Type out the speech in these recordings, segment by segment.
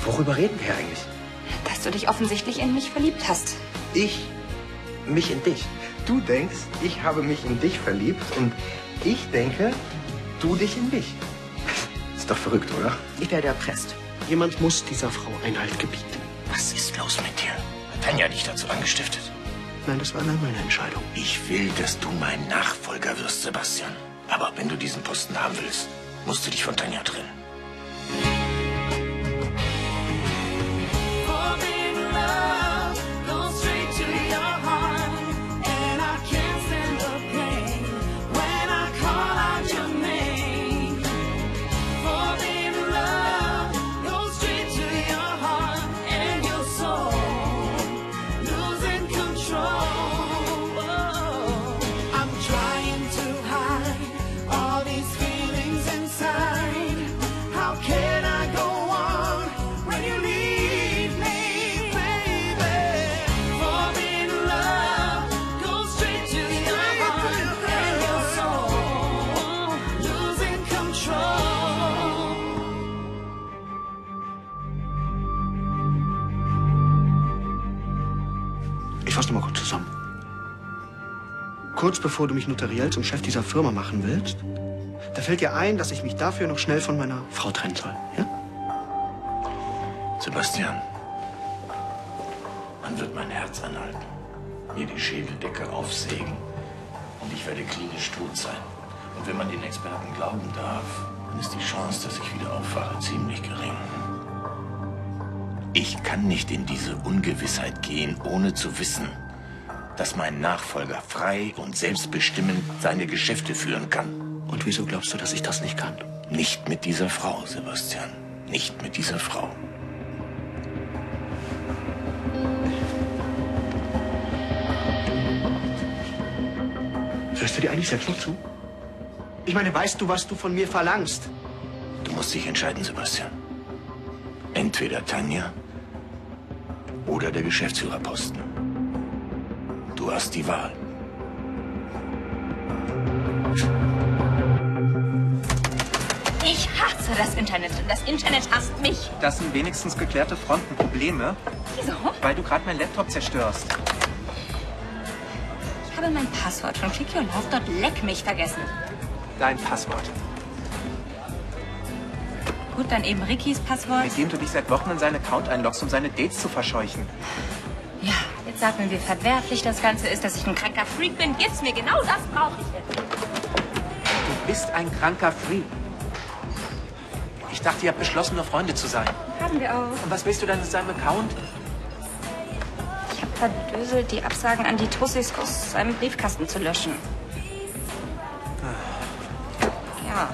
Worüber reden wir eigentlich? Dass du dich offensichtlich in mich verliebt hast. Ich mich in dich. Du denkst, ich habe mich in dich verliebt und ich denke, du dich in mich. Ist doch verrückt, oder? Ich werde erpresst. Jemand muss dieser Frau Einhalt gebieten. Was ist los mit dir? Hat Tanja dich dazu angestiftet? Nein, das war allein meine Entscheidung. Ich will, dass du mein Nachfolger wirst, Sebastian. Aber wenn du diesen Posten haben willst, musst du dich von Tanja trennen. Ich fasse noch mal kurz zusammen. Kurz bevor du mich notariell zum Chef dieser Firma machen willst, da fällt dir ein, dass ich mich dafür noch schnell von meiner Frau trennen soll, ja? Sebastian, man wird mein Herz anhalten, mir die Schädeldecke aufsägen und ich werde klinisch tot sein. Und wenn man den Experten glauben darf, dann ist die Chance, dass ich wieder aufwache, ziemlich gering. Ich kann nicht in diese Ungewissheit gehen, ohne zu wissen, dass mein Nachfolger frei und selbstbestimmend seine Geschäfte führen kann. Und wieso glaubst du, dass ich das nicht kann? Nicht mit dieser Frau, Sebastian. Nicht mit dieser Frau. Hörst du dir eigentlich selbst noch zu? Ich meine, weißt du, was du von mir verlangst? Du musst dich entscheiden, Sebastian. Entweder Tanja oder der Geschäftsführerposten. Du hast die Wahl. Ich hasse das Internet und das Internet hasst mich. Das sind wenigstens geklärte Frontenprobleme. Wieso? Weil du gerade meinen Laptop zerstörst. Ich habe mein Passwort von Click Your Love dort leck mich vergessen. Dein Passwort. Gut, dann eben Rickys Passwort. Mit dem du dich seit Wochen in seinen Account einloggst, um seine Dates zu verscheuchen. Ja, jetzt sag mir, wie verwerflich das Ganze ist, dass ich ein kranker Freak bin. Gib's mir, genau das brauche ich jetzt. Du bist ein kranker Freak. Ich dachte, ihr habt beschlossen, nur Freunde zu sein. Haben wir auch. Und was willst du dann in seinem Account? Ich habe verdöselt, die Absagen an die Tussis aus seinem Briefkasten zu löschen. Ja.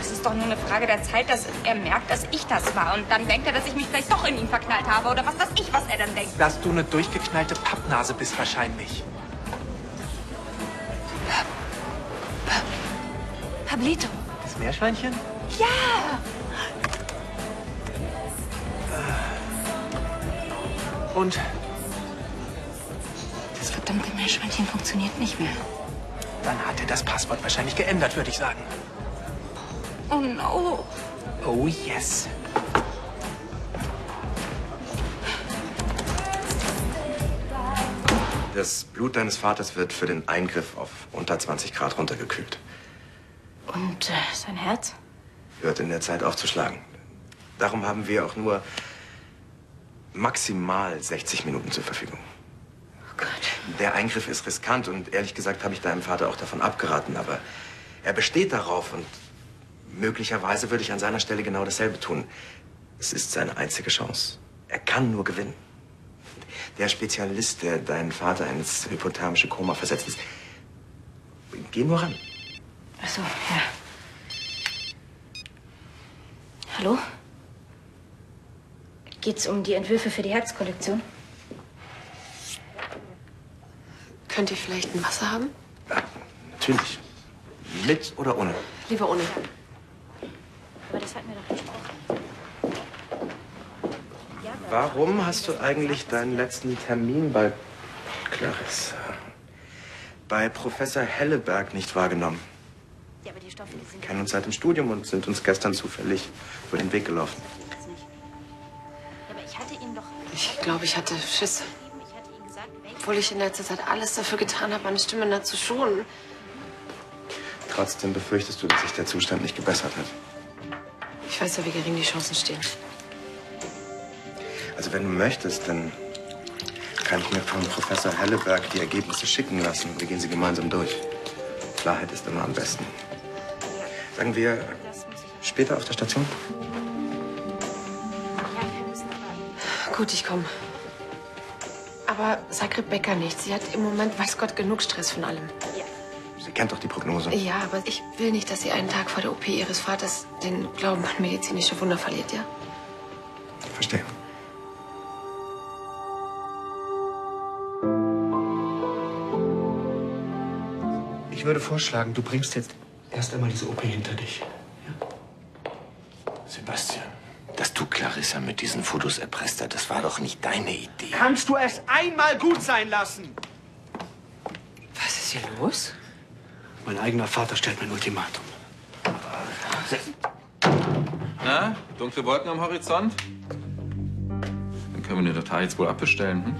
Es ist doch nur eine Frage der Zeit, dass er merkt, dass ich das war. Und dann denkt er, dass ich mich vielleicht doch in ihn verknallt habe. Oder was weiß ich, was er dann denkt. Dass du eine durchgeknallte Pappnase bist wahrscheinlich. Pablito. Das Meerschweinchen? Ja! Und? Das verdammte Meerschweinchen funktioniert nicht mehr. Dann hat er das Passwort wahrscheinlich geändert, würde ich sagen. Oh no. Oh yes. Das Blut deines Vaters wird für den Eingriff auf unter 20 Grad runtergekühlt. Und sein Herz? Hört in der Zeit aufzuschlagen. Darum haben wir auch nur maximal 60 Minuten zur Verfügung. Oh Gott. Der Eingriff ist riskant und ehrlich gesagt habe ich deinem Vater auch davon abgeraten, aber er besteht darauf und möglicherweise würde ich an seiner Stelle genau dasselbe tun. Es ist seine einzige Chance. Er kann nur gewinnen. Der Spezialist, der deinen Vater ins hypothermische Koma versetzt ist. Geh nur ran. Ach so, ja. Hallo? Geht's um die Entwürfe für die Herzkollektion? Könnt ihr vielleicht ein Wasser haben? Ja, natürlich. Mit oder ohne? Lieber ohne. Aber das hatten wir doch besprochen. Warum hast du eigentlich deinen letzten Termin bei Clarissa, bei Professor Helleberg nicht wahrgenommen? Ja, aber die Stoffe, die sind... Wir kennen uns seit dem Studium und sind uns gestern zufällig über den Weg gelaufen. glaube, ich hatte Schiss. Obwohl ich in letzter Zeit alles dafür getan habe, meine Stimme nicht zu schonen. Trotzdem befürchtest du, dass sich der Zustand nicht gebessert hat. Ich weiß ja, wie gering die Chancen stehen. Also wenn du möchtest, dann kann ich mir von Professor Helleberg die Ergebnisse schicken lassen. Wir gehen sie gemeinsam durch. Klarheit ist immer am besten. Sagen wir später auf der Station? Gut, ich komme. Aber sag Rebecca nicht. Sie hat im Moment, weiß Gott, genug Stress von allem. Sie kennt doch die Prognose. Ja, aber ich will nicht, dass sie einen Tag vor der OP ihres Vaters den Glauben an medizinische Wunder verliert, ja? Verstehe. Ich würde vorschlagen, du bringst jetzt erst einmal diese OP hinter dich. Ja? Sebastian, dass du Clarissa mit diesen Fotos erpresst hast, das war doch nicht deine Idee. Kannst du es einmal gut sein lassen? Was ist hier los? Mein eigener Vater stellt mir ein Ultimatum. Na, dunkle Wolken am Horizont? Dann können wir die Datei jetzt wohl abbestellen, hm?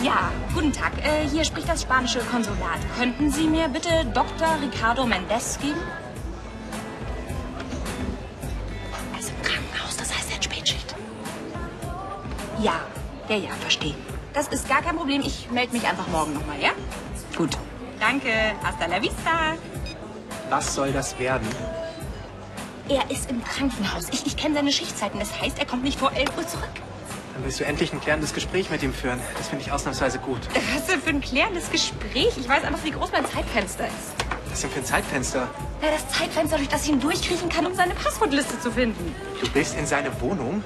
Ja, guten Tag. Hier spricht das spanische Konsulat. Könnten Sie mir bitte Dr. Ricardo Mendez geben? Er ist im Krankenhaus, das heißt, er hat Spätschicht. Ja, verstehe. Das ist gar kein Problem. Ich melde mich einfach morgen nochmal, ja? Gut. Danke. Hasta la vista. Was soll das werden? Er ist im Krankenhaus. Ich kenne seine Schichtzeiten. Das heißt, er kommt nicht vor 11 Uhr zurück. Dann willst du endlich ein klärendes Gespräch mit ihm führen. Das finde ich ausnahmsweise gut. Was denn für ein klärendes Gespräch? Ich weiß einfach, wie groß mein Zeitfenster ist. Was denn für ein Zeitfenster? Ja, das Zeitfenster, durch das ich ihn durchkriechen kann, um seine Passwortliste zu finden. Du bist in seine Wohnung?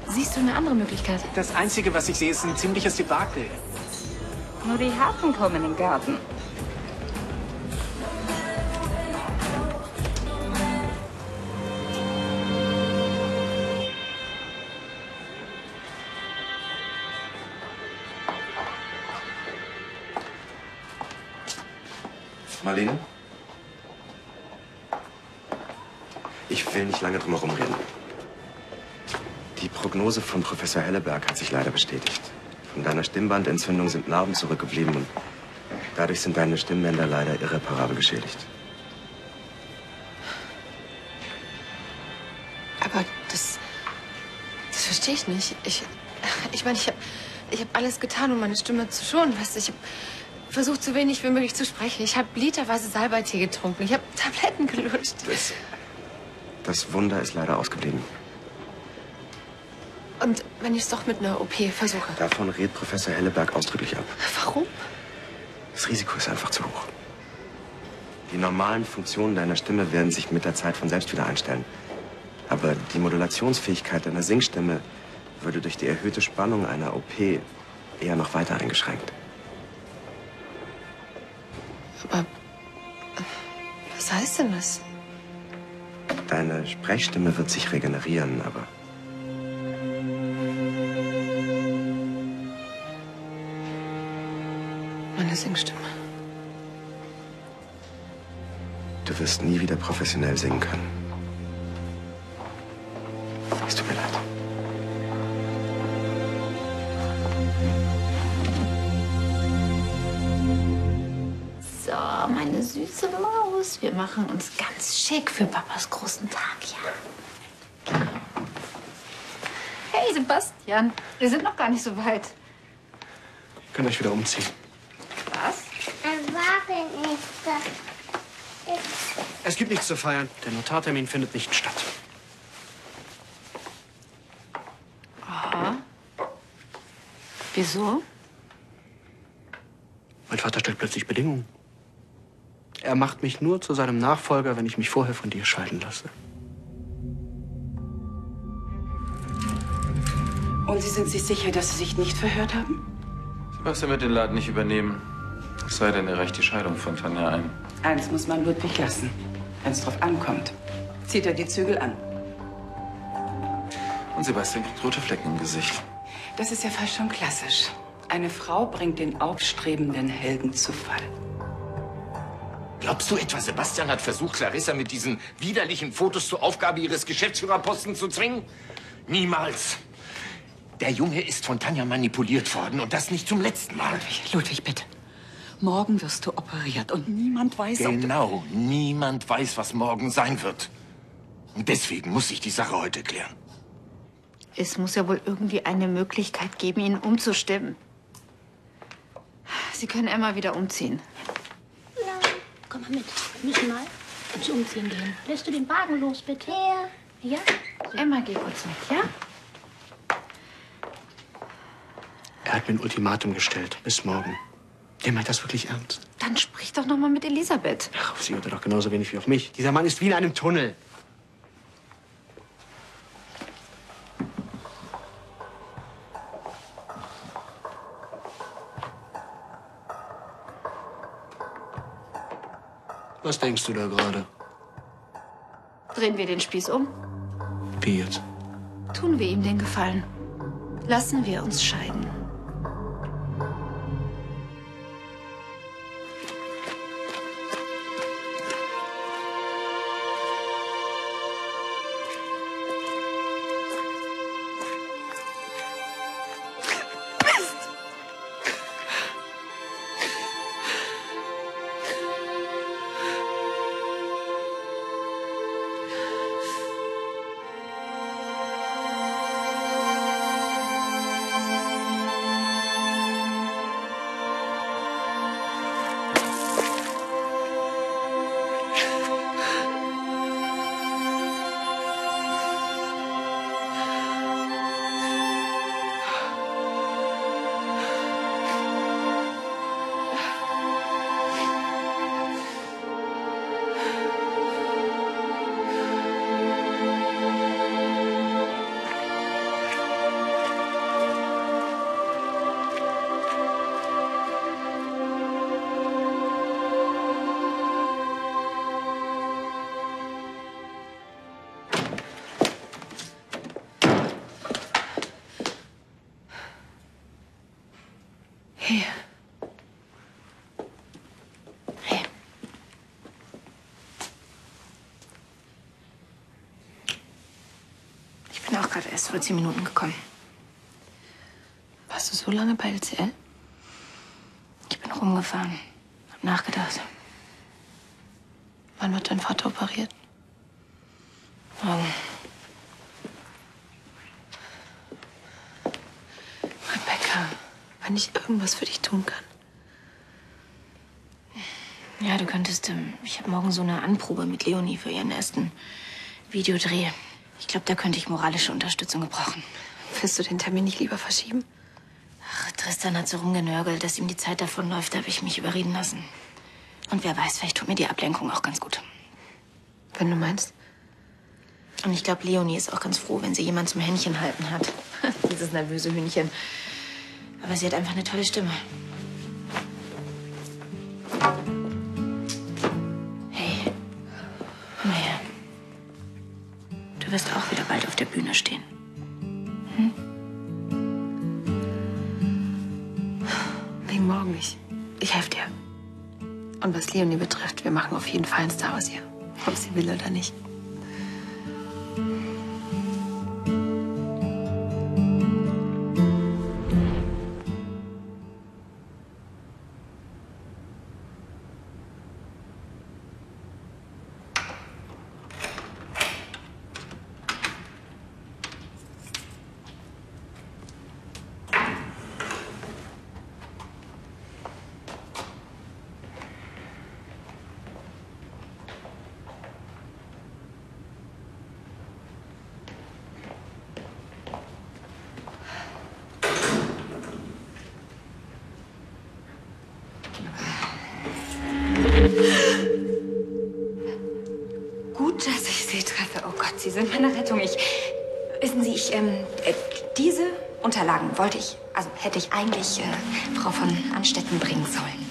Siehst du eine andere Möglichkeit? Das Einzige, was ich sehe, ist ein ziemliches Debakel. Nur die Harten kommen in den Garten. Marlene? Ich will nicht lange drum herum reden. Die Prognose von Professor Helleberg hat sich leider bestätigt. Von deiner Stimmbandentzündung sind Narben zurückgeblieben und dadurch sind deine Stimmbänder leider irreparabel geschädigt. Aber das verstehe ich nicht. Ich meine, ich hab alles getan, um meine Stimme zu schonen. Weißt du, ich habe versucht, so wenig wie möglich zu sprechen. Ich habe literweise Salbeitee getrunken. Ich habe Tabletten gelutscht. Das Wunder ist leider ausgeblieben. Und wenn ich es doch mit einer OP versuche? Davon rät Professor Helleberg ausdrücklich ab. Warum? Das Risiko ist einfach zu hoch. Die normalen Funktionen deiner Stimme werden sich mit der Zeit von selbst wieder einstellen. Aber die Modulationsfähigkeit deiner Singstimme würde durch die erhöhte Spannung einer OP eher noch weiter eingeschränkt. Aber was heißt denn das? Deine Sprechstimme wird sich regenerieren, aber meine Singstimme. du wirst nie wieder professionell singen können. Es tut mir leid. So, meine süße Maus, wir machen uns ganz schick für Papas großen Tag, ja? Hey, Sebastian, wir sind noch gar nicht so weit. Ihr könnt euch wieder umziehen. Was? Es gibt nichts zu feiern. Der Notartermin findet nicht statt. Aha. Wieso? Mein Vater stellt plötzlich Bedingungen. Er macht mich nur zu seinem Nachfolger, wenn ich mich vorher von dir scheiden lasse. Und Sie sind sich sicher, dass Sie sich nicht verhört haben? Sebastian wird den Laden nicht übernehmen. Es sei denn, er reicht die Scheidung von Tanja ein. Eins muss man Ludwig lassen, wenn es drauf ankommt. Zieht er die Zügel an. Und Sebastian kriegt rote Flecken im Gesicht. Das ist ja fast schon klassisch. Eine Frau bringt den aufstrebenden Helden zu Fall. Glaubst du etwa, Sebastian hat versucht, Clarissa mit diesen widerlichen Fotos zur Aufgabe ihres Geschäftsführerpostens zu zwingen? Niemals. Der Junge ist von Tanja manipuliert worden und das nicht zum letzten Mal. Ludwig, bitte. Morgen wirst du operiert und niemand weiß, Genau, niemand weiß, was morgen sein wird. Und deswegen muss ich die Sache heute klären. Es muss ja wohl irgendwie eine Möglichkeit geben, ihn umzustimmen. Sie können Emma wieder umziehen. Ja, komm mal mit. Wir müssen mal uns umziehen gehen. Lässt du den Wagen los, bitte? Ja. Ja? Emma, geh kurz mit, ja? Er hat mir ein Ultimatum gestellt. Bis morgen. Der meint das wirklich ernst. Dann sprich doch noch mal mit Elisabeth. Ach, auf sie hört er doch genauso wenig wie auf mich. Dieser Mann ist wie in einem Tunnel. Was denkst du da gerade? Drehen wir den Spieß um? Wie jetzt? Tun wir ihm den Gefallen. Lassen wir uns scheiden. Hey. Hey. Ich bin auch gerade erst vor 10 Minuten gekommen. Warst du so lange bei LCL? Ich bin rumgefahren, hab nachgedacht. Wann wird dein Vater operiert? Morgen. Rebecca, wenn ich irgendwas für dich tun kann. Ja, du könntest, ich habe morgen so eine Anprobe mit Leonie für ihren ersten Videodreh. Ich glaube, da könnte ich moralische Unterstützung gebrauchen. Willst du den Termin nicht lieber verschieben? Ach, Tristan hat so rumgenörgelt, dass ihm die Zeit davonläuft. Da habe ich mich überreden lassen. Und wer weiß, vielleicht tut mir die Ablenkung auch ganz gut. Wenn du meinst. Und ich glaube, Leonie ist auch ganz froh, wenn sie jemand zum Händchen halten hat. Dieses nervöse Hühnchen. Aber sie hat einfach eine tolle Stimme. Hey, komm mal her. Du wirst auch wieder bald auf der Bühne stehen. Hm? Wegen morgen nicht. Ich helfe dir. Und was Leonie betrifft, wir machen auf jeden Fall einen Star aus ihr. Ob sie will oder nicht. Gut, dass ich Sie treffe. Oh Gott, Sie sind meine Rettung. Wissen Sie, diese Unterlagen hätte ich eigentlich Frau von Anstetten bringen sollen.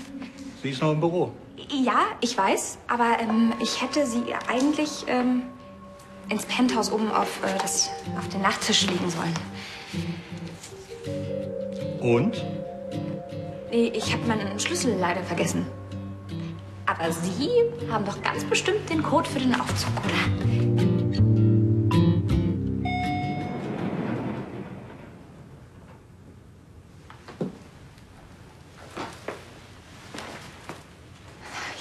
Sie ist noch im Büro. Ja, ich weiß, aber ich hätte sie eigentlich ins Penthouse oben auf den Nachttisch legen sollen. Und? Nee, ich habe meinen Schlüssel leider vergessen. Aber Sie haben doch ganz bestimmt den Code für den Aufzug, oder?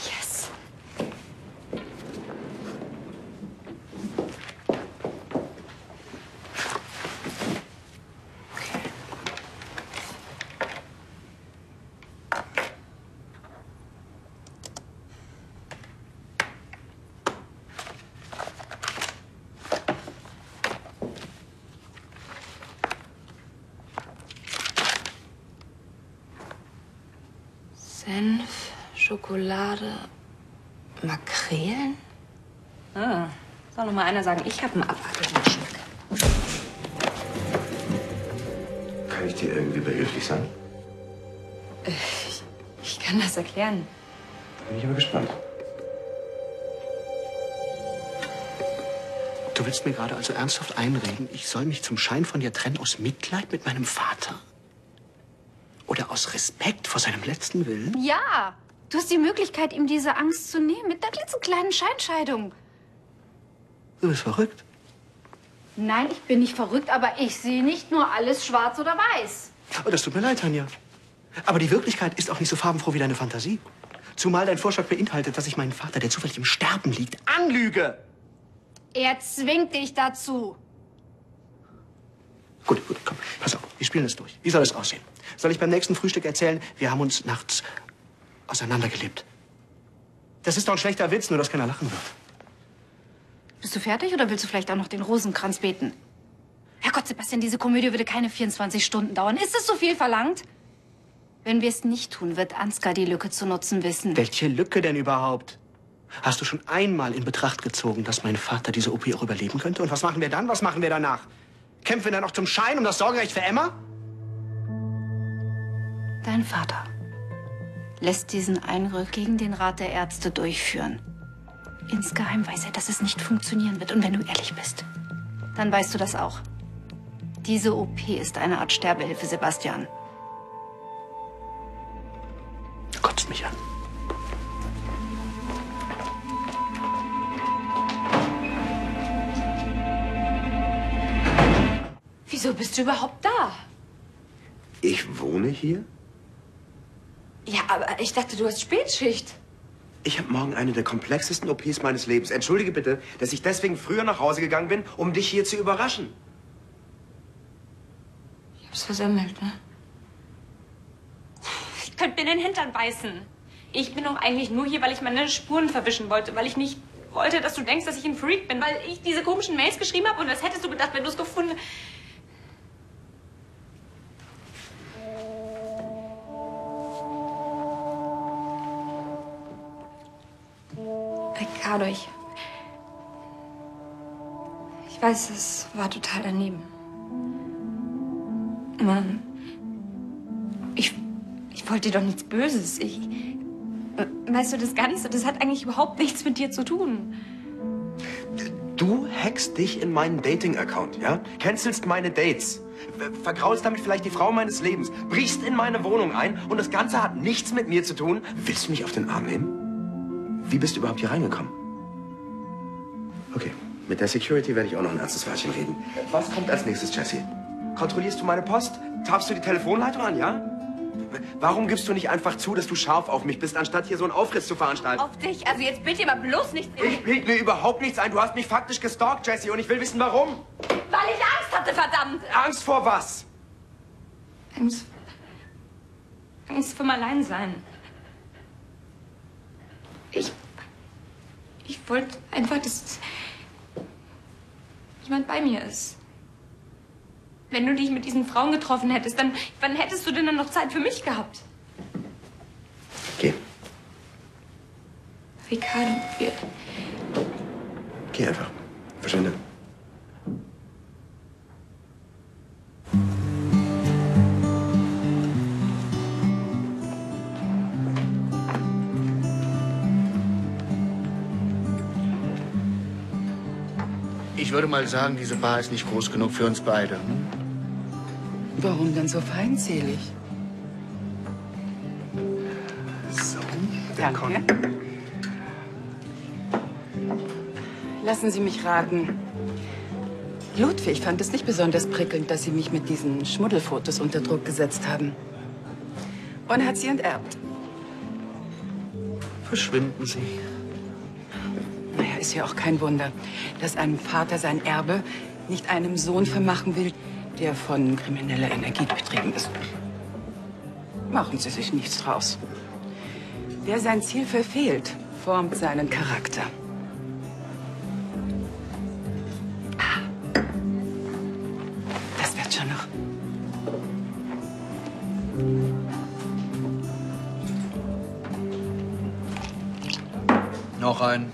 Yes. Senf, Schokolade, Makrelen? Ah, soll noch mal einer sagen, ich habe einen abartigen Geschmack. Kann ich dir irgendwie behilflich sein? Ich kann das erklären. Da bin ich aber gespannt. Du willst mir gerade also ernsthaft einreden, ich soll mich zum Schein von dir trennen aus Mitleid mit meinem Vater? Oder aus Respekt vor seinem letzten Willen? Ja, du hast die Möglichkeit, ihm diese Angst zu nehmen mit einer klitzekleinen Scheinscheidung. Du bist verrückt. Nein, ich bin nicht verrückt, aber ich sehe nicht nur alles schwarz oder weiß. Oh, das tut mir leid, Tanja. Aber die Wirklichkeit ist auch nicht so farbenfroh wie deine Fantasie. Zumal dein Vorschlag beinhaltet, dass ich meinen Vater, der zufällig im Sterben liegt, anlüge. Er zwingt dich dazu. Gut, komm, pass auf, wir spielen es durch. Wie soll es aussehen? Soll ich beim nächsten Frühstück erzählen, wir haben uns nachts auseinandergelebt? Das ist doch ein schlechter Witz, nur dass keiner lachen wird. Bist du fertig oder willst du vielleicht auch noch den Rosenkranz beten? Herrgott, Sebastian, diese Komödie würde keine 24 Stunden dauern. Ist es so viel verlangt? Wenn wir es nicht tun, wird Ansgar die Lücke zu nutzen wissen. Welche Lücke denn überhaupt? Hast du schon einmal in Betracht gezogen, dass mein Vater diese OP auch überleben könnte? Und was machen wir dann? Was machen wir danach? Kämpfen wir dann noch zum Schein um das Sorgerecht für Emma? Dein Vater lässt diesen Eingriff gegen den Rat der Ärzte durchführen. Insgeheim weiß er, dass es nicht funktionieren wird. Und wenn du ehrlich bist, dann weißt du das auch. Diese OP ist eine Art Sterbehilfe, Sebastian. Du kotzt mich an. Wieso bist du überhaupt da? Ich wohne hier? Ja, aber ich dachte, du hast Spätschicht. Ich habe morgen eine der komplexesten OPs meines Lebens. Entschuldige bitte, dass ich deswegen früher nach Hause gegangen bin, um dich hier zu überraschen. Ich hab's versemmelt, ne? Ich könnte mir in den Hintern beißen. Ich bin doch eigentlich nur hier, weil ich meine Spuren verwischen wollte, weil ich nicht wollte, dass du denkst, dass ich ein Freak bin, weil ich diese komischen Mails geschrieben habe und das hättest du gedacht, wenn du es gefunden hättest. Ricardo, ich weiß, es war total daneben. Mann, ich wollte dir doch nichts Böses. Weißt du, das Ganze, das hat eigentlich überhaupt nichts mit dir zu tun. Du hackst dich in meinen Dating-Account, ja? Cancelst meine Dates. Vergraulst damit vielleicht die Frau meines Lebens. Brichst in meine Wohnung ein und das Ganze hat nichts mit mir zu tun. Willst du mich auf den Arm nehmen? Wie bist du überhaupt hier reingekommen? Okay, mit der Security werde ich auch noch ein ernstes Wörtchen reden. Was kommt als nächstes, Jessie? Kontrollierst du meine Post? Tappst du die Telefonleitung an, ja? Warum gibst du nicht einfach zu, dass du scharf auf mich bist, anstatt hier so einen Aufriss zu veranstalten? Auf dich? Also jetzt bild dir mal bloß nichts ein. Ich bild mir überhaupt nichts ein. Du hast mich faktisch gestalkt, Jessie, und ich will wissen, warum. Weil ich Angst hatte, verdammt! Angst vor was? Angst vom Alleinsein. Ich wollte einfach, dass jemand bei mir ist. Wenn du dich mit diesen Frauen getroffen hättest, dann wann hättest du denn dann noch Zeit für mich gehabt? Geh. Ricardo, Geh einfach. Verschwinde. Ich würde mal sagen, diese Bar ist nicht groß genug für uns beide. Warum denn so feindselig? So, Danke. Lassen Sie mich raten. Ludwig fand es nicht besonders prickelnd, dass Sie mich mit diesen Schmuddelfotos unter Druck gesetzt haben. Und hat sie enterbt. Verschwinden Sie. Naja, ist ja auch kein Wunder, dass ein Vater sein Erbe nicht einem Sohn vermachen will, der von krimineller Energie betrieben ist. Machen Sie sich nichts draus. Wer sein Ziel verfehlt, formt seinen Charakter. Das wird schon noch. Noch ein.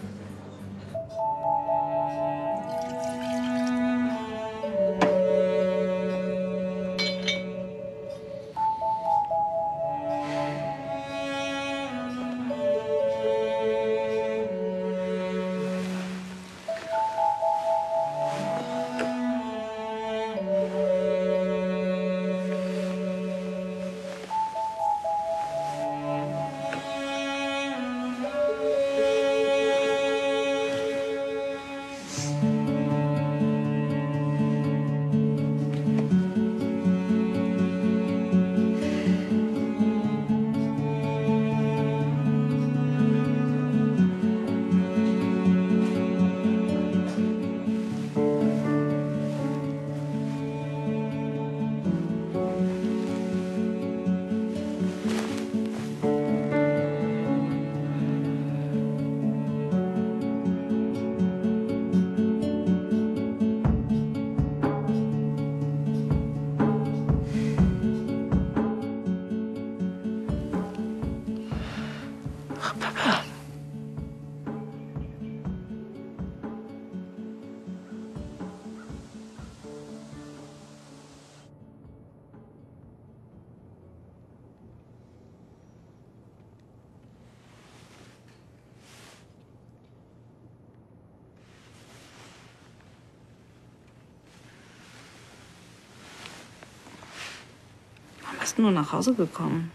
Wann bist du nur nach Hause gekommen?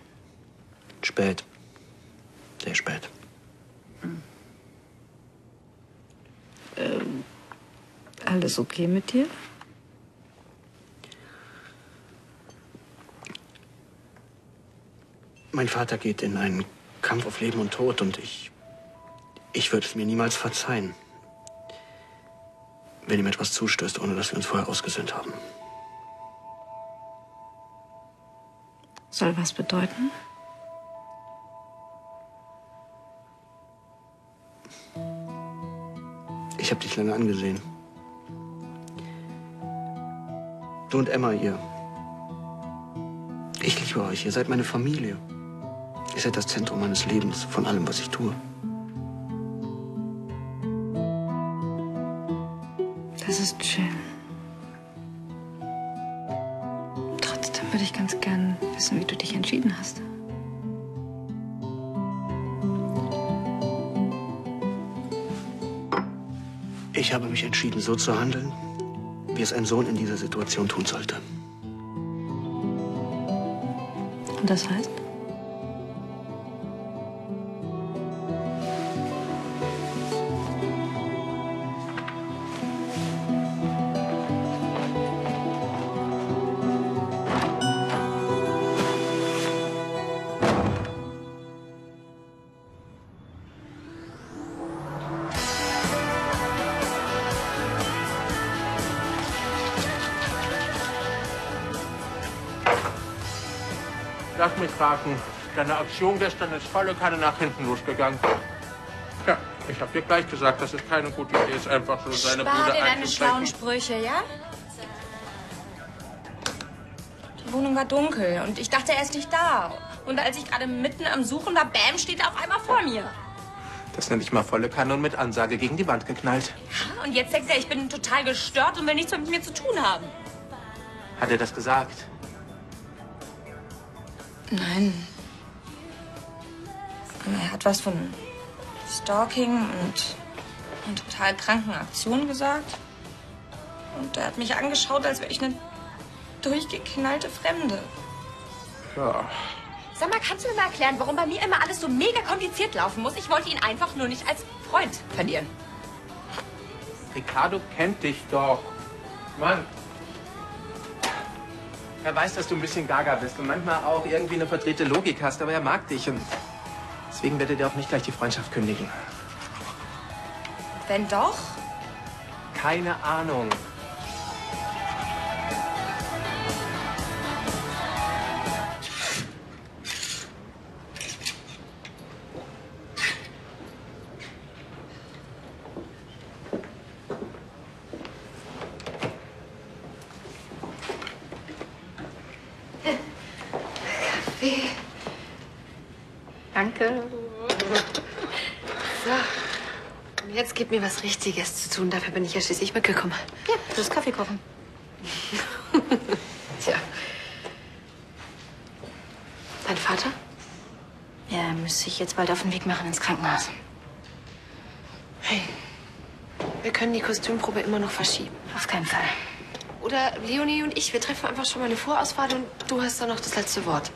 Spät. Sehr spät. Alles okay mit dir? Mein Vater geht in einen Kampf auf Leben und Tod und ich würde es mir niemals verzeihen, wenn ihm etwas zustößt, ohne dass wir uns vorher ausgesöhnt haben. Soll was bedeuten? Ich habe dich lange angesehen. Du und Emma, ihr. Ich liebe euch. Ihr seid meine Familie. Ihr seid das Zentrum meines Lebens, von allem, was ich tue. Das ist schön. Trotzdem würde ich ganz gern wissen, wie du dich entschieden hast. Ich habe mich entschieden, so zu handeln, wie es ein Sohn in dieser Situation tun sollte. Und das heißt? Lass mich raten. Deine Aktion gestern ist volle Kanne nach hinten losgegangen. Ja, ich hab dir gleich gesagt, dass es keine gute Idee ist, einfach so seine Spar Bude dir deine schlauen einzubrechen. Sprüche, ja? Die Wohnung war dunkel und ich dachte, er ist nicht da. Und als ich gerade mitten am Suchen war, bam, steht er auf einmal vor mir. Das nenne ich mal volle Kanne und mit Ansage gegen die Wand geknallt. Ja, und jetzt denkt er, ich bin total gestört und will nichts mit mir zu tun haben. Hat er das gesagt? Nein. Er hat was von Stalking und total kranken Aktionen gesagt. Und er hat mich angeschaut, als wäre ich eine durchgeknallte Fremde. Ja. Sag mal, kannst du mir mal erklären, warum bei mir immer alles so mega kompliziert laufen muss? Ich wollte ihn einfach nur nicht als Freund verlieren. Ricardo kennt dich doch. Mann. Er weiß, dass du ein bisschen gaga bist und manchmal auch irgendwie eine verdrehte Logik hast, aber er mag dich und deswegen wird er dir auch nicht gleich die Freundschaft kündigen. Wenn doch? Keine Ahnung. Danke. So, und jetzt gib mir was Richtiges zu tun. Dafür bin ich ja schließlich mitgekommen. Ja, das ist Kaffee kochen. Tja. Dein Vater? Er müsste sich jetzt bald auf den Weg machen ins Krankenhaus. Hey, wir können die Kostümprobe immer noch verschieben. Auf keinen Fall. Oder Leonie und ich, wir treffen einfach schon mal eine Vorauswahl und du hast dann noch das letzte Wort.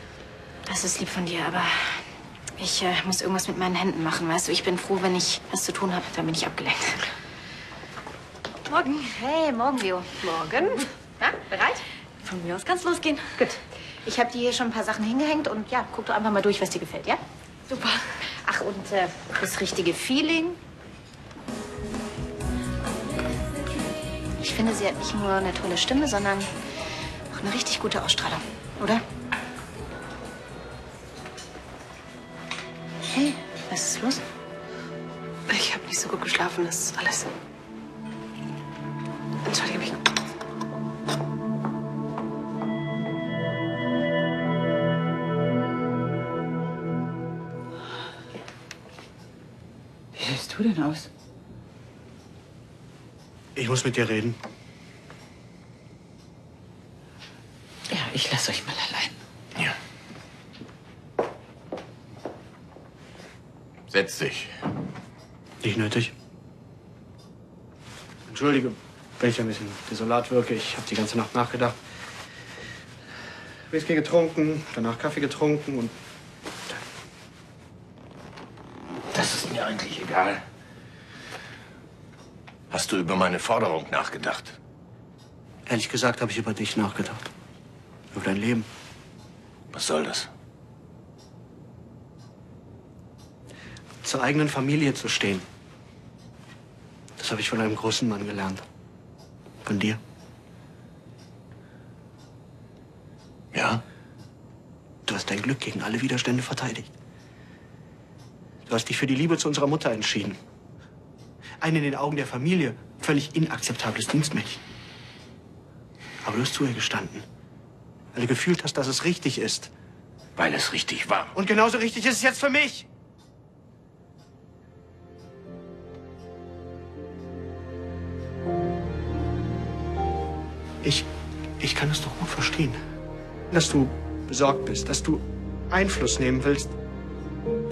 Das ist lieb von dir, aber ich muss irgendwas mit meinen Händen machen, weißt du? Ich bin froh, wenn ich was zu tun habe, dann bin ich abgelenkt. Morgen. Hey, morgen, Leo. Morgen. Na, bereit? Von mir aus kann's losgehen. Gut. Ich habe dir hier schon ein paar Sachen hingehängt und ja, guck doch einfach mal durch, was dir gefällt, ja? Super. Ach, und das richtige Feeling. Ich finde, sie hat nicht nur eine tolle Stimme, sondern auch eine richtig gute Ausstrahlung, oder? Hey, was ist los? Ich habe nicht so gut geschlafen, das ist alles. Entschuldige mich. Wie siehst du denn aus? Ich muss mit dir reden. Ja, ich lasse euch mal allein. Ja. Setz dich. Nicht nötig. Entschuldige, wenn ich ein bisschen desolat wirke. Ich habe die ganze Nacht nachgedacht. Whisky getrunken, danach Kaffee getrunken und... Das ist mir eigentlich egal. Hast du über meine Forderung nachgedacht? Ehrlich gesagt habe ich über dich nachgedacht. Über dein Leben. Was soll das? Zur eigenen Familie zu stehen. Das habe ich von einem großen Mann gelernt. Von dir. Ja? Du hast dein Glück gegen alle Widerstände verteidigt. Du hast dich für die Liebe zu unserer Mutter entschieden. Ein in den Augen der Familie völlig inakzeptables Dienstmädchen. Aber du hast zu ihr gestanden. Weil du gefühlt hast, dass es richtig ist. Weil es richtig war. Und genauso richtig ist es jetzt für mich. Ich kann es doch gut verstehen. Dass du besorgt bist, dass du Einfluss nehmen willst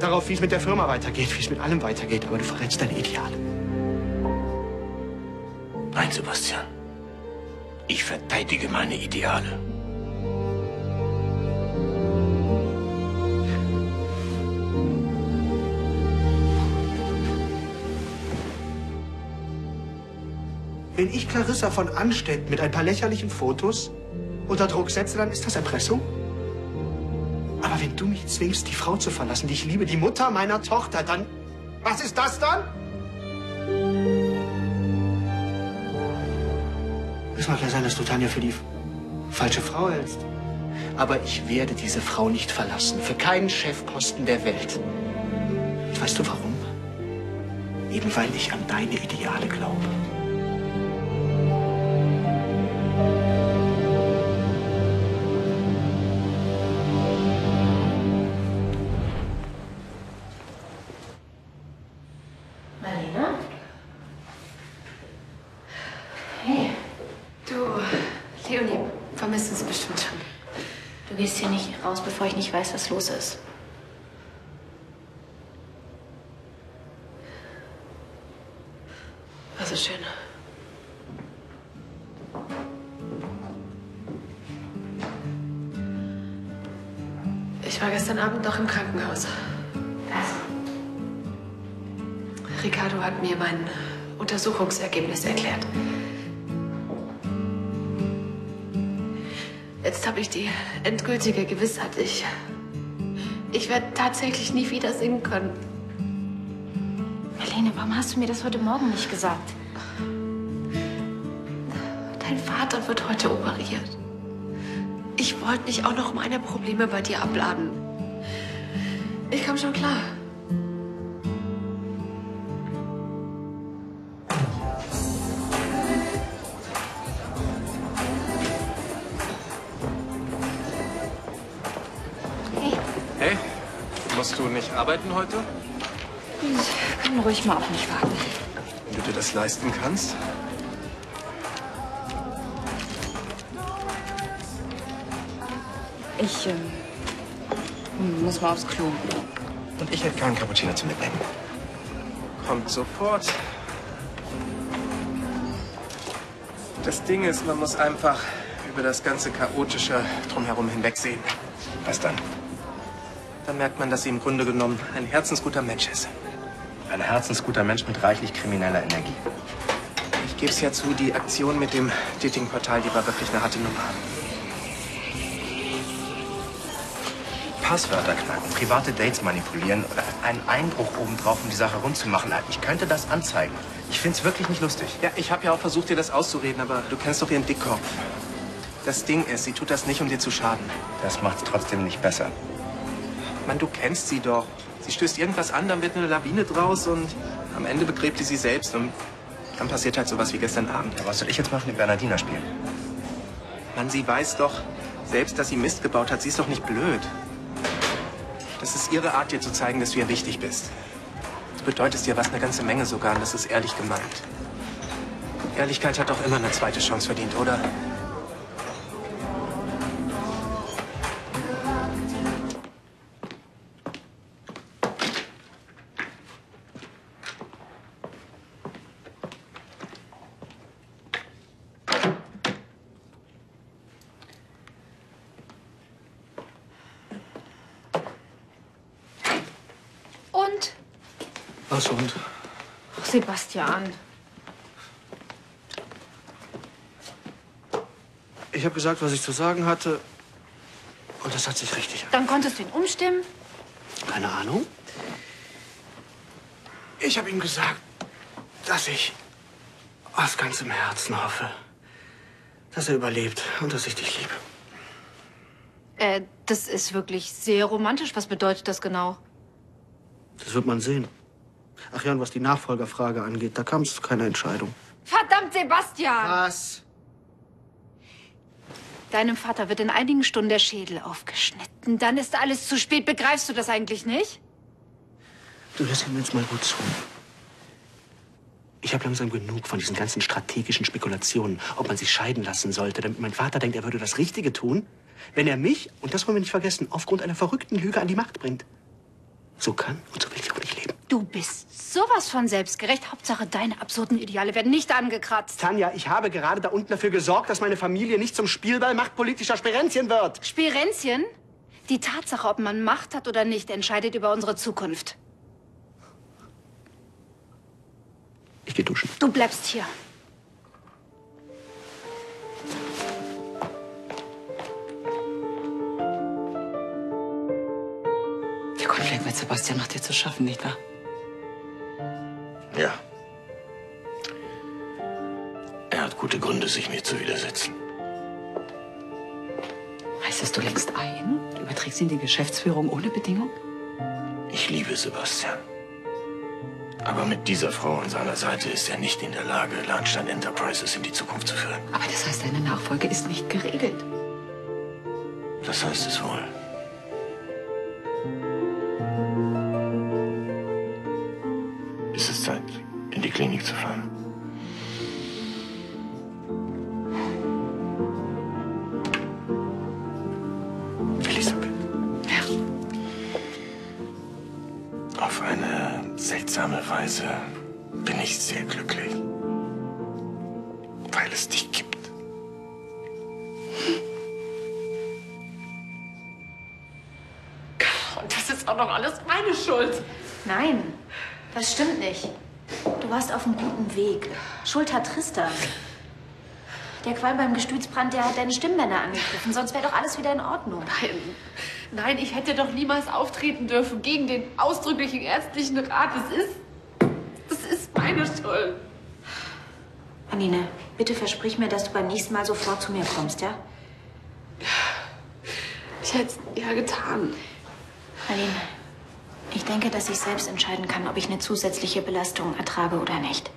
darauf, wie es mit der Firma weitergeht, wie es mit allem weitergeht. Aber du verrätst deine Ideale. Nein, Sebastian. Ich verteidige meine Ideale. Wenn ich Clarissa von Anstedt mit ein paar lächerlichen Fotos unter Druck setze, dann ist das Erpressung. Aber wenn du mich zwingst, die Frau zu verlassen, die ich liebe, die Mutter meiner Tochter, dann... Was ist das dann? Es mag ja sein, dass du Tanja für die falsche Frau hältst. Aber ich werde diese Frau nicht verlassen. Für keinen Chefposten der Welt. Und weißt du warum? Eben weil ich an deine Ideale glaube. Marlene? Hey. Du, Leonie, vermisst uns bestimmt schon. Du gehst hier nicht raus, bevor ich nicht weiß, was los ist. Also schön. Ich war gestern Abend noch im Krankenhaus. Ricardo hat mir mein Untersuchungsergebnis erklärt. Jetzt habe ich die endgültige Gewissheit. Ich werde tatsächlich nie wieder singen können. Helene, warum hast du mir das heute Morgen nicht gesagt? Dein Vater wird heute operiert. Ich wollte nicht auch noch meine Probleme bei dir abladen. Ich komme schon klar. Hey, musst du nicht arbeiten heute? Ich kann ruhig mal auf mich warten. Wenn du dir das leisten kannst? Ich muss mal aufs Klo. Und ich hätte keinen Cappuccino zu mitnehmen. Kommt sofort. Das Ding ist, man muss einfach über das ganze Chaotische drumherum hinwegsehen. Was dann? Dann merkt man, dass sie im Grunde genommen ein herzensguter Mensch ist. Ein herzensguter Mensch mit reichlich krimineller Energie. Ich gebe es ja zu, die Aktion mit dem Datingportal, die war wirklich eine harte Nummer. Passwörter knacken, private Dates manipulieren oder einen Einbruch obendrauf, um die Sache rund zu machen. Ich könnte das anzeigen. Ich finde es wirklich nicht lustig. Ja, ich habe ja auch versucht, dir das auszureden, aber du kennst doch ihren Dickkopf. Das Ding ist, sie tut das nicht, um dir zu schaden. Das macht's trotzdem nicht besser. Mann, du kennst sie doch. Sie stößt irgendwas an, dann wird eine Lawine draus und am Ende begräbt sie selbst und dann passiert halt sowas wie gestern Abend. Ja, was soll ich jetzt machen? Den Bernardiner spielen? Mann, sie weiß doch selbst, dass sie Mist gebaut hat. Sie ist doch nicht blöd. Das ist ihre Art, dir zu zeigen, dass du ihr wichtig bist. Du bedeutest dir was, eine ganze Menge sogar, und das ist ehrlich gemeint. Ehrlichkeit hat doch immer eine zweite Chance verdient, oder? Und? Was und? Ach, Sebastian. Ich habe gesagt, was ich zu sagen hatte. Und das hat sich richtig an. Dann konntest du ihn umstimmen? Keine Ahnung. Ich habe ihm gesagt, dass ich aus ganzem Herzen hoffe, dass er überlebt und dass ich dich liebe. Das ist wirklich sehr romantisch. Was bedeutet das genau? Das wird man sehen. Ach ja, und was die Nachfolgerfrage angeht, da kam es zu keiner Entscheidung. Verdammt, Sebastian! Was? Deinem Vater wird in einigen Stunden der Schädel aufgeschnitten. Dann ist alles zu spät. Begreifst du das eigentlich nicht? Du hörst mir jetzt mal gut zu. Ich habe langsam genug von diesen ganzen strategischen Spekulationen, ob man sich scheiden lassen sollte, damit mein Vater denkt, er würde das Richtige tun, wenn er mich, und das wollen wir nicht vergessen, aufgrund einer verrückten Lüge an die Macht bringt. So kann und so will ich auch nicht leben. Du bist sowas von selbstgerecht. Hauptsache, deine absurden Ideale werden nicht angekratzt. Tanja, ich habe gerade da unten dafür gesorgt, dass meine Familie nicht zum Spielball machtpolitischer Sperenzien wird. Sperenzien? Die Tatsache, ob man Macht hat oder nicht, entscheidet über unsere Zukunft. Ich gehe duschen. Du bleibst hier. Der Konflikt mit Sebastian macht dir zu schaffen, nicht wahr? Ja. Er hat gute Gründe, sich mir zu widersetzen. Heißt das, du lenkst ein? Du überträgst ihn die Geschäftsführung ohne Bedingung? Ich liebe Sebastian. Aber mit dieser Frau an seiner Seite ist er nicht in der Lage, Lahnstein Enterprises in die Zukunft zu führen. Aber das heißt, deine Nachfolge ist nicht geregelt. Das heißt es wohl. Es ist Zeit, in die Klinik zu fahren. Elisabeth. Ja. Auf eine seltsame Weise bin ich sehr glücklich. Weil es dich gibt. ist auch noch alles meine Schuld. Nein, das stimmt nicht. Du warst auf einem guten Weg. Schuld hat Tristan. Der Qualm beim Gestütsbrand, der hat deine Stimmbänder angegriffen. Sonst wäre doch alles wieder in Ordnung. Nein, ich hätte doch niemals auftreten dürfen gegen den ausdrücklichen ärztlichen Rat. Das ist meine Schuld. Aline, bitte versprich mir, dass du beim nächsten Mal sofort zu mir kommst, ja? Ich hätte es ja getan. Aline, ich denke, dass ich selbst entscheiden kann, ob ich eine zusätzliche Belastung ertrage oder nicht.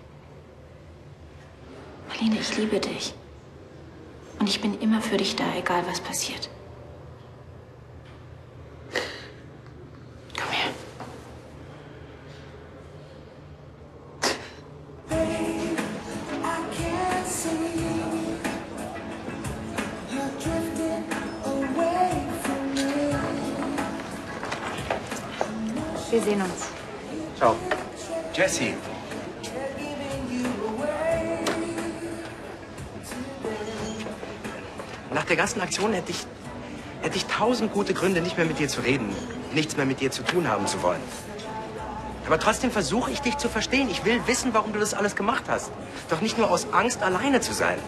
Aline, ich liebe dich. Und ich bin immer für dich da, egal was passiert. Komm her. Wir sehen uns. Ciao. Jessie. Nach der ganzen Aktion hätte ich 1000 gute Gründe, nicht mehr mit dir zu reden, nichts mehr mit dir zu tun haben zu wollen. Aber trotzdem versuche ich, dich zu verstehen. Ich will wissen, warum du das alles gemacht hast. Doch nicht nur aus Angst, alleine zu sein.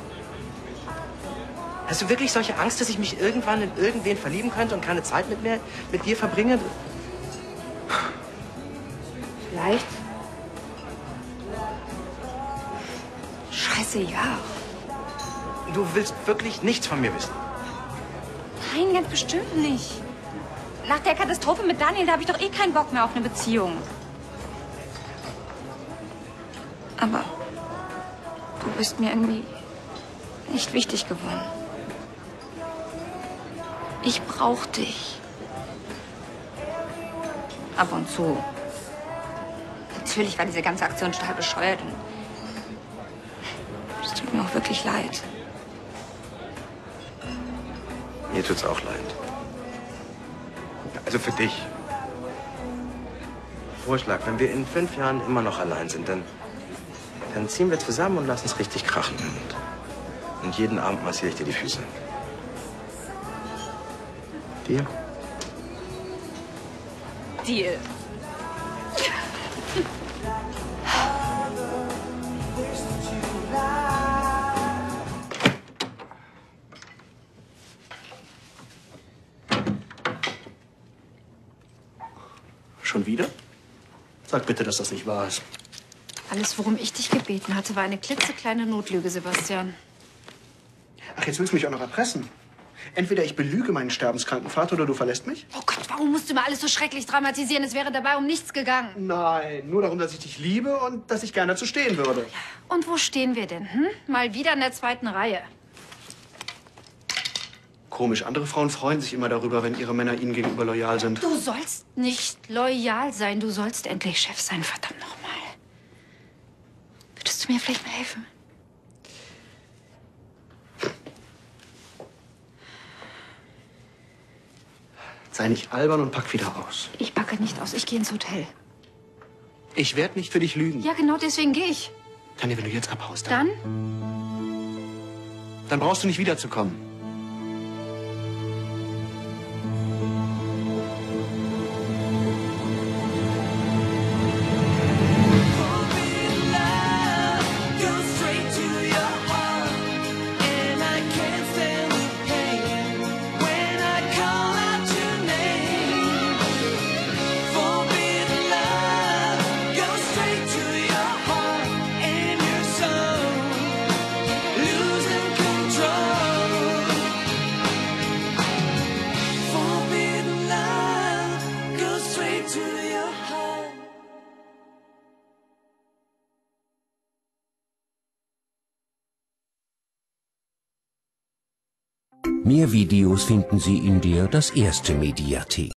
Hast du wirklich solche Angst, dass ich mich irgendwann in irgendwen verlieben könnte und keine Zeit mit dir verbringe? Vielleicht. Scheiße, ja. Du willst wirklich nichts von mir wissen? Nein, ganz bestimmt nicht. Nach der Katastrophe mit Daniel, da habe ich doch eh keinen Bock mehr auf eine Beziehung. Aber du bist mir irgendwie nicht wichtig geworden. Ich brauch dich. Ab und zu. Natürlich war diese ganze Aktion total bescheuert. Und es tut mir auch wirklich leid. Mir tut's auch leid. Also für dich. Vorschlag, wenn wir in 5 Jahren immer noch allein sind, dann ziehen wir zusammen und lassen es richtig krachen. Und jeden Abend massiere ich dir die Füße. Deal? Deal. Schon wieder? Sag bitte, dass das nicht wahr ist. Alles, worum ich dich gebeten hatte, war eine klitzekleine Notlüge, Sebastian. Ach, jetzt willst du mich auch noch erpressen. Entweder ich belüge meinen sterbenskranken Vater oder du verlässt mich? Oh Gott, warum musst du mir alles so schrecklich dramatisieren? Es wäre dabei um nichts gegangen. Nein, nur darum, dass ich dich liebe und dass ich gerne dazu stehen würde. Und wo stehen wir denn? Hm? Mal wieder in der 2. Reihe. Komisch, andere Frauen freuen sich immer darüber, wenn ihre Männer ihnen gegenüber loyal sind. Du sollst nicht loyal sein. Du sollst endlich Chef sein, verdammt nochmal. Würdest du mir vielleicht mal helfen? Sei nicht albern und pack wieder aus. Ich packe nicht aus. Ich gehe ins Hotel. Ich werde nicht für dich lügen. Ja, genau deswegen gehe ich. Tanja, wenn du jetzt abhaust, Dann? Dann brauchst du nicht wiederzukommen. Mehr Videos finden Sie in der Das Erste Mediathek.